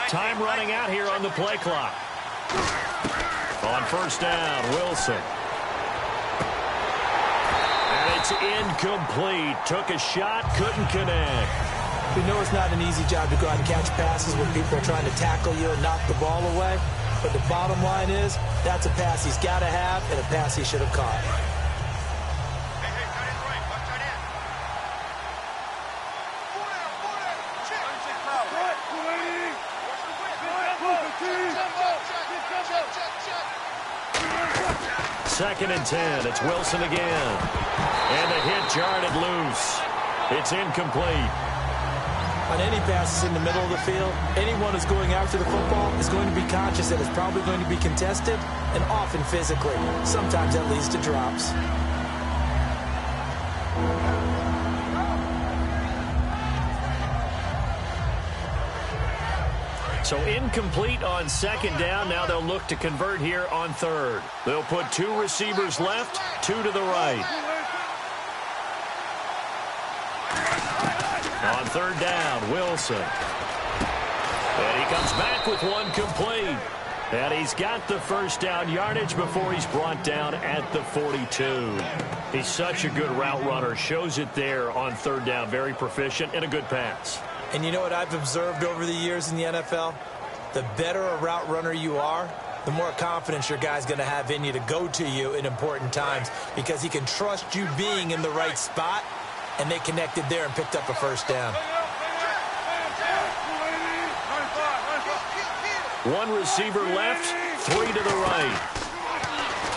Time running out here on the play clock. On first down, Wilson. And it's incomplete. Took a shot, couldn't connect. We know it's not an easy job to go out and catch passes when people are trying to tackle you and knock the ball away. But the bottom line is, that's a pass he's got to have and a pass he should have caught. Second and 10. It's Wilson again. And the hit jarred loose. It's incomplete. On any passes in the middle of the field, anyone who's going after the football is going to be conscious that it's probably going to be contested and often physically. Sometimes that leads to drops. So incomplete on second down. Now they'll look to convert here on third. They'll put 2 receivers left, 2 to the right. On third down, Wilson. And he comes back with one complete. And he's got the first down yardage before he's brought down at the 42. He's such a good route runner. Shows it there on third down. Very proficient and a good pass. And you know what I've observed over the years in the NFL? The better a route runner you are, the more confidence your guy's going to have in you to go to you in important times because he can trust you being in the right spot, and they connected there and picked up a first down. 1 receiver left, 3 to the right.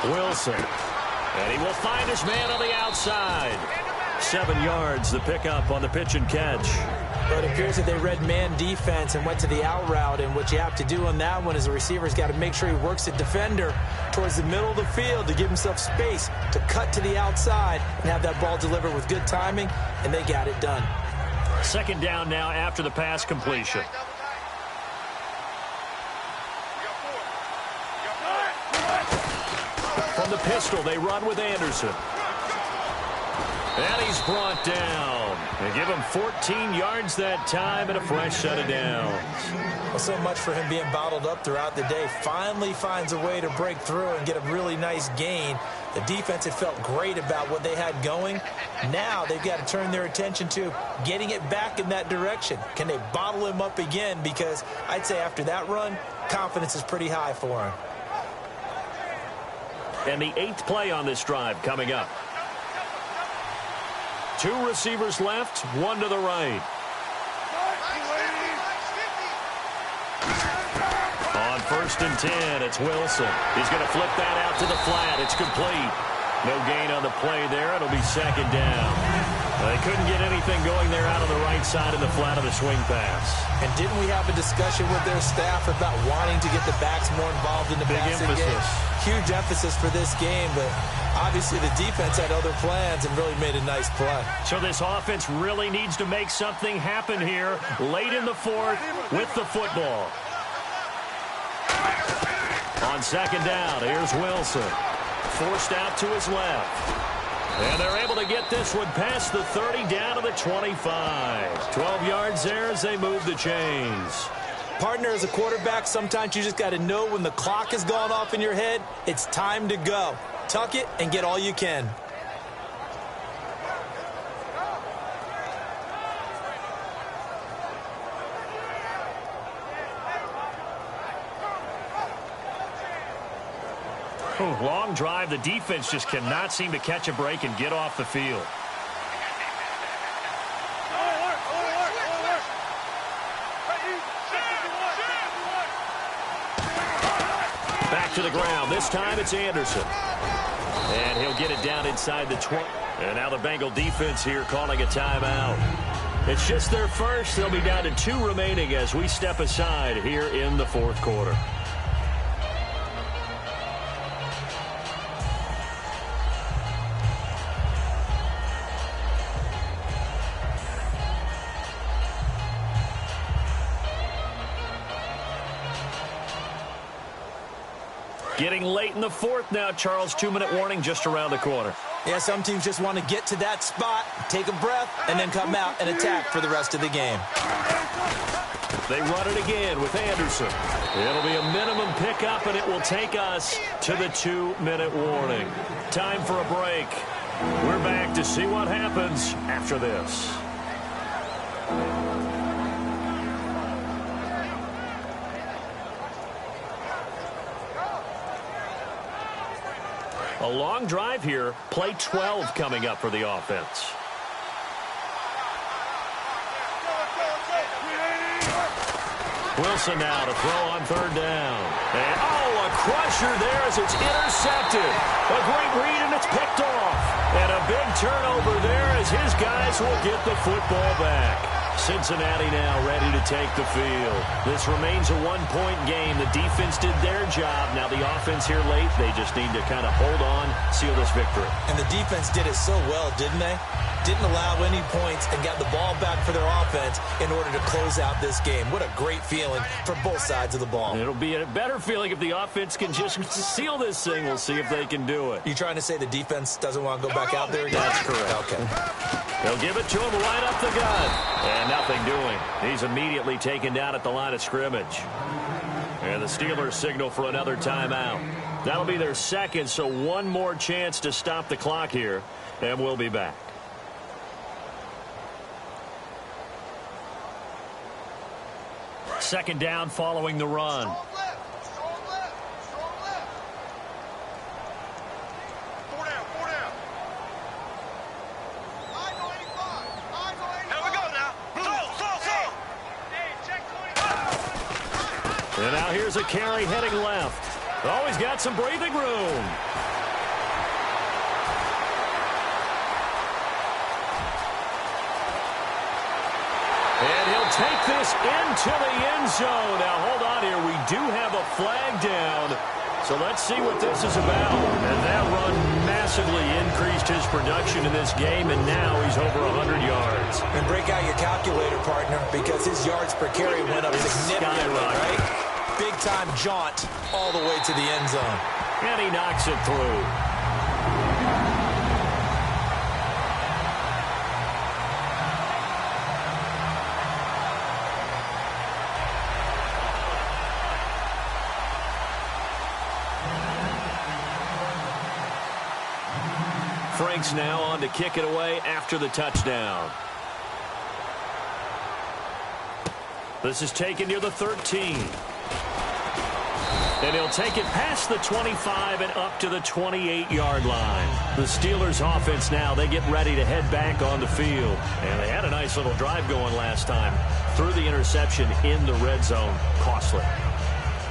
Wilson. And he will find his man on the outside. 7 yards, the pickup on the pitch and catch. But it appears that they read man defense and went to the out route, and what you have to do on that one is the receiver's got to make sure he works the defender towards the middle of the field to give himself space to cut to the outside and have that ball delivered with good timing, and they got it done. Second down now after the pass completion. From the pistol, they run with Anderson. And he's brought down. They give him 14 yards that time and a fresh set of downs. Well, so much for him being bottled up throughout the day. Finally finds a way to break through and get a really nice gain. The defense had felt great about what they had going. Now they've got to turn their attention to getting it back in that direction. Can they bottle him up again? Because I'd say after that run, confidence is pretty high for him. And the 8th play on this drive coming up. 2 receivers left, 1 to the right. On 1st and 10, it's Wilson. He's going to flip that out to the flat. It's complete. No gain on the play there. It'll be 2nd down. They couldn't get anything going there out on the right side of the flat of the swing pass. And didn't we have a discussion with their staff about wanting to get the backs more involved in the passing game? Huge emphasis for this game, but obviously the defense had other plans and really made a nice play. So this offense really needs to make something happen here late in the 4th with the football. On 2nd down, here's Wilson. Forced out to his left. And they're able to get this one past the 30 down to the 25. 12 yards there as they move the chains. Partner, as a quarterback, sometimes you just got to know when the clock has gone off in your head, it's time to go. Tuck it and get all you can. Long drive. The defense just cannot seem to catch a break and get off the field. Back to the ground. This time it's Anderson. And he'll get it down inside the 20. And now the Bengal defense here calling a timeout. It's just their first. They'll be down to 2 remaining as we step aside here in the 4th quarter. Getting late in the 4th now, Charles. 2-minute warning just around the corner. Yeah, some teams just want to get to that spot, take a breath, and then come out and attack for the rest of the game. They run it again with Anderson. It'll be a minimum pickup, and it will take us to the 2-minute warning. Time for a break. We're back to see what happens after this. A long drive here. Play 12 coming up for the offense. Wilson now to throw on 3rd down. And, a crusher there as it's intercepted. A great read, and it's picked off. And a big turnover there as his guys will get the football back. Cincinnati now ready to take the field. This remains a 1-point game. The defense did their job. Now the offense here late, they just need to kind of hold on, seal this victory. And the defense did it so well, didn't they? Didn't allow any points and got the ball back for their offense in order to close out this game. What a great feeling for both sides of the ball. It'll be a better feeling if the offense can just seal this thing. We'll see if they can do it. You trying to say the defense doesn't want to go back out there again? That's correct. Okay. They'll give it to him right up the gut. And nothing doing. He's immediately taken down at the line of scrimmage. And the Steelers signal for another timeout. That'll be their 2nd, so one more chance to stop the clock here. And we'll be back. Second down following the run. And now here's a carry heading left. Oh, he's got some breathing room. And he'll take this into the end zone. Now, hold on here. We do have a flag down. So let's see what this is about. And that run massively increased his production in this game, and now he's over 100 yards. And break out your calculator, partner, because his yards per carry went up significantly, right? Big-time jaunt all the way to the end zone. And he knocks it through. Franks now on to kick it away after the touchdown. This is taken near the 13. And he'll take it past the 25 and up to the 28-yard line. The Steelers offense now, they get ready to head back on the field. And they had a nice little drive going last time. Threw the interception in the red zone. Costly.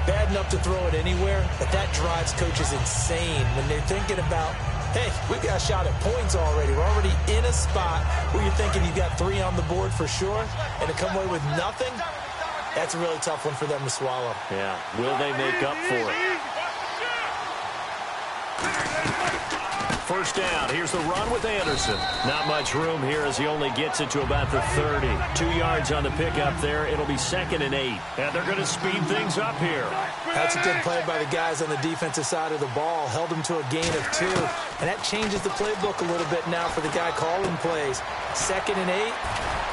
Bad enough to throw it anywhere, but that drives coaches insane when they're thinking about, hey, we've got a shot at points already. We're already in a spot where you're thinking you've got 3 on the board for sure, and to come away with nothing, that's a really tough one for them to swallow. Yeah, will they make up for it? First down, here's the run with Anderson. Not much room here as he only gets it to about the 30. 2 yards on the pickup there. It'll be 2nd and 8. And they're going to speed things up here. That's a good play by the guys on the defensive side of the ball. Held them to a gain of 2. And that changes the playbook a little bit now for the guy calling plays. 2nd and 8.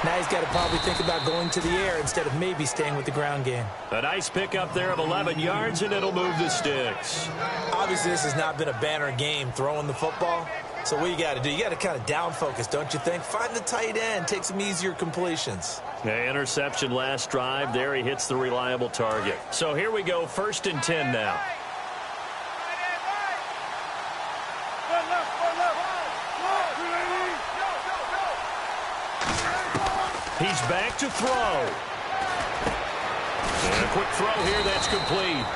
Now he's got to probably think about going to the air instead of maybe staying with the ground game. A nice pickup there of 11 yards, and it'll move the sticks. Obviously, this has not been a banner game throwing the football. So what you got to do, you got to kind of down focus, don't you think? Find the tight end, take some easier completions. Yeah, interception last drive. There he hits the reliable target. So here we go, 1st and 10 now. He's back to throw. And a quick throw here, that's complete.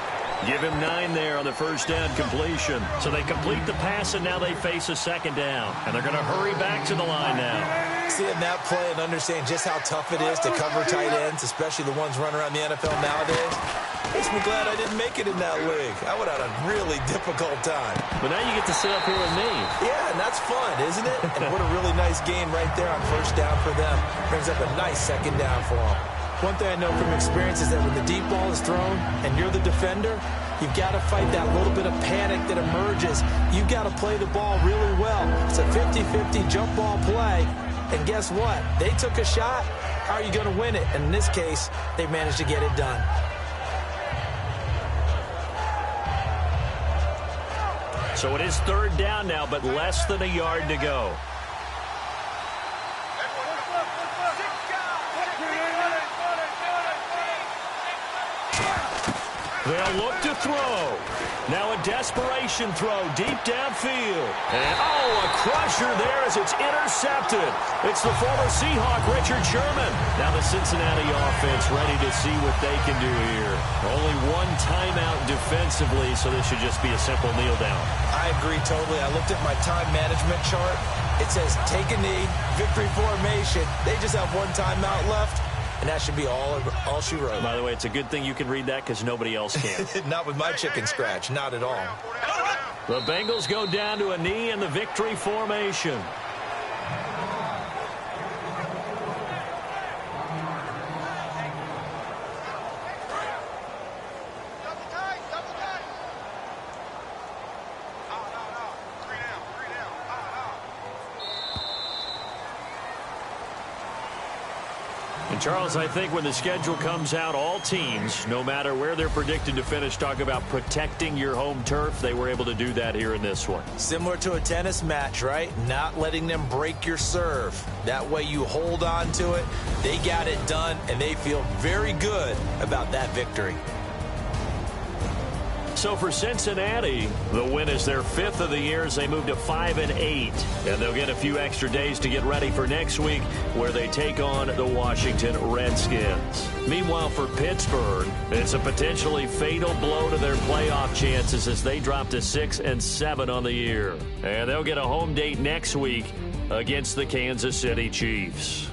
Give him 9 there on the first down completion. So they complete the pass, and now they face a 2nd down. And they're going to hurry back to the line now. Seeing that play and understand just how tough it is to cover tight ends, especially the ones running around the NFL nowadays, makes me glad I didn't make it in that league. I would have had a really difficult time. But now you get to sit up here with me. Yeah, and that's fun, isn't it? And what a really nice game right there on first down for them. Brings up a nice 2nd down for them. One thing I know from experience is that when the deep ball is thrown and you're the defender, you've got to fight that little bit of panic that emerges. You've got to play the ball really well. It's a 50-50 jump ball play. And guess what? They took a shot. How are you going to win it? And in this case, they managed to get it done. So it is 3rd down now, but less than a yard to go. They'll look to throw. Now a desperation throw deep downfield. And, a crusher there as it's intercepted. It's the former Seahawk, Richard Sherman. Now the Cincinnati offense ready to see what they can do here. Only 1 timeout defensively, so this should just be a simple kneel down. I agree totally. I looked at my time management chart. It says take a knee, victory formation. They just have 1 timeout left. And that should be all she wrote. By the way, it's a good thing you can read that because nobody else can. Not with my chicken scratch. Not at all. The Bengals go down to a knee in the victory formation. Charles, I think when the schedule comes out, all teams, no matter where they're predicted to finish, talk about protecting your home turf. They were able to do that here in this one. Similar to a tennis match, right? Not letting them break your serve. That way you hold on to it. They got it done, and they feel very good about that victory. So for Cincinnati, the win is their 5th of the year as they move to 5 and 8. And they'll get a few extra days to get ready for next week where they take on the Washington Redskins. Meanwhile, for Pittsburgh, it's a potentially fatal blow to their playoff chances as they drop to 6 and 7 on the year. And they'll get a home date next week against the Kansas City Chiefs.